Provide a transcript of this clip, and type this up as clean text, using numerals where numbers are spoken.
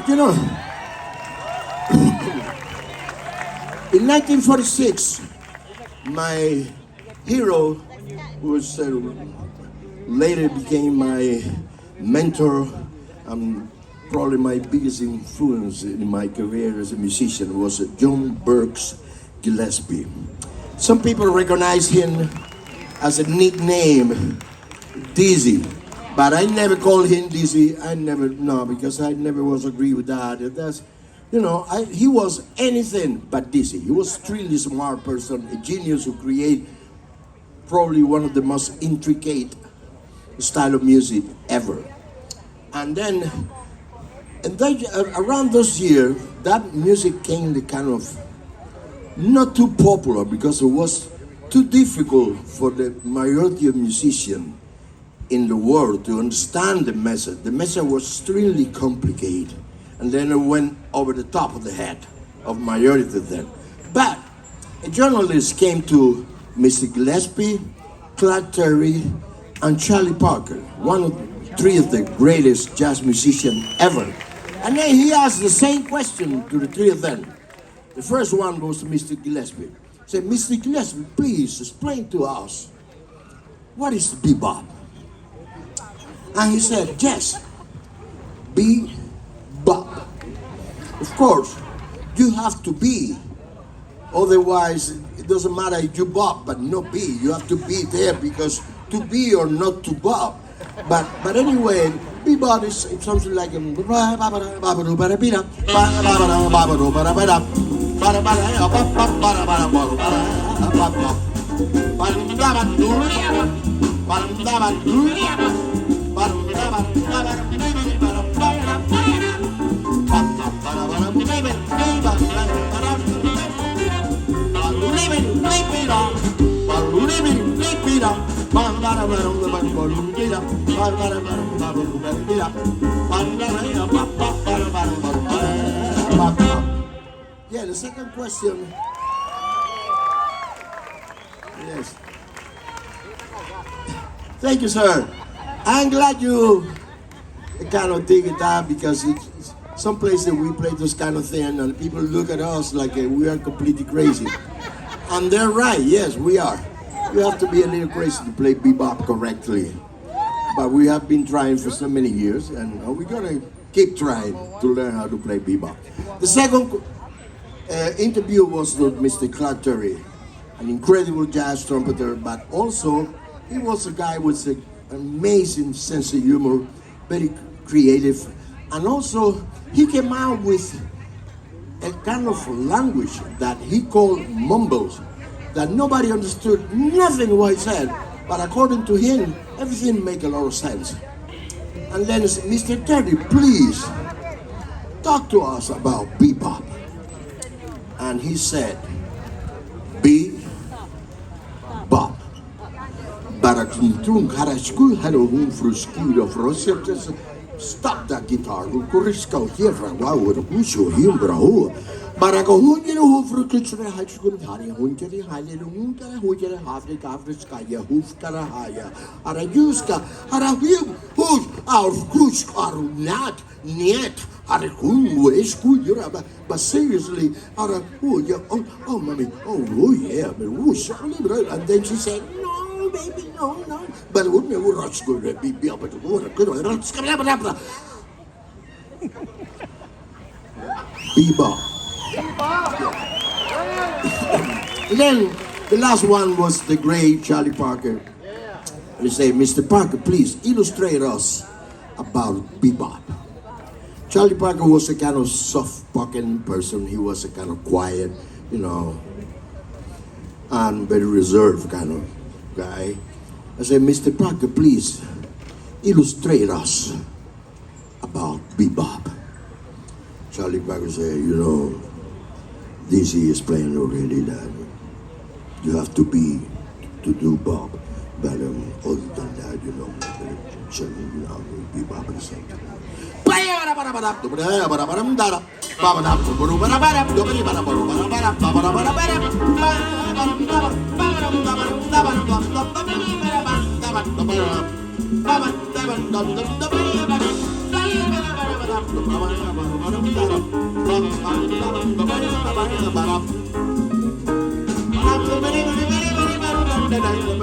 You know, in 1946, my hero, who was later became my mentor and probably my biggest influence in my career as a musician, was John Burks Gillespie. Some people recognize him as a nickname, Dizzy. But I never called him Dizzy. Because I never was agree with that. He was anything but Dizzy. He was a really smart person, a genius who create probably one of the most intricate style of music ever. And then around those years, that music came the kind of not too popular because it was too difficult for the majority of musicians in the world to understand the message. The message was extremely complicated, and then it went over the top of the head of majority of them. But a journalist came to Mr. Gillespie, Clark Terry, and Charlie Parker, one of three of the greatest jazz musicians ever. And then he asked the same question to the three of them. The first one was to Mr. Gillespie. He said, Mr. Gillespie, please explain to us, what is bebop? And he said, yes, bebop. Of course, you have to be. Otherwise, it doesn't matter if you bop, but no be. You have to be there because to be or not to bop. But anyway, bebop is something like Yeah, the second question. Yes. Thank you, sir. I'm glad you kind of dig it out because it's some places we play this kind of thing and people look at us like we are completely crazy. And they're right, yes, we are. You have to be a little crazy to play bebop correctly. But we have been trying for so many years and we're gonna keep trying to learn how to play bebop. The second interview was with Mr. Clark Terry, an incredible jazz trumpeter, but also he was a guy with an amazing sense of humor, very creative, and also he came out with a kind of language that he called mumbles, that nobody understood nothing what he said, but according to him, everything make a lot of sense. And then he said, Mr. Terry, please talk to us about bebop. And he said, bebop. Barakintun harashku harohun fruskira froseptes. Stop that guitar. Kurisko here from wow with a busho him braho. Barakahun you for kitchen hachkun hari hunkari halilunka hujere havrik afriskaya hufkarahaya. Arajuska arahim who's our kush are not net. But seriously, oh, mommy, oh yeah, but and then she said, no, baby, no. But wouldn't it rush good be able to go bebop. Then the last one was the great Charlie Parker. He said, Mr. Parker, please illustrate us about bebop. Charlie Parker was a kind of soft-spoken person. He was a kind of quiet, and very reserved kind of guy. I said, Mr. Parker, please illustrate us about bebop. Charlie Parker said, Dizzy is playing already that you have to be to do bop, but other than that, Bye.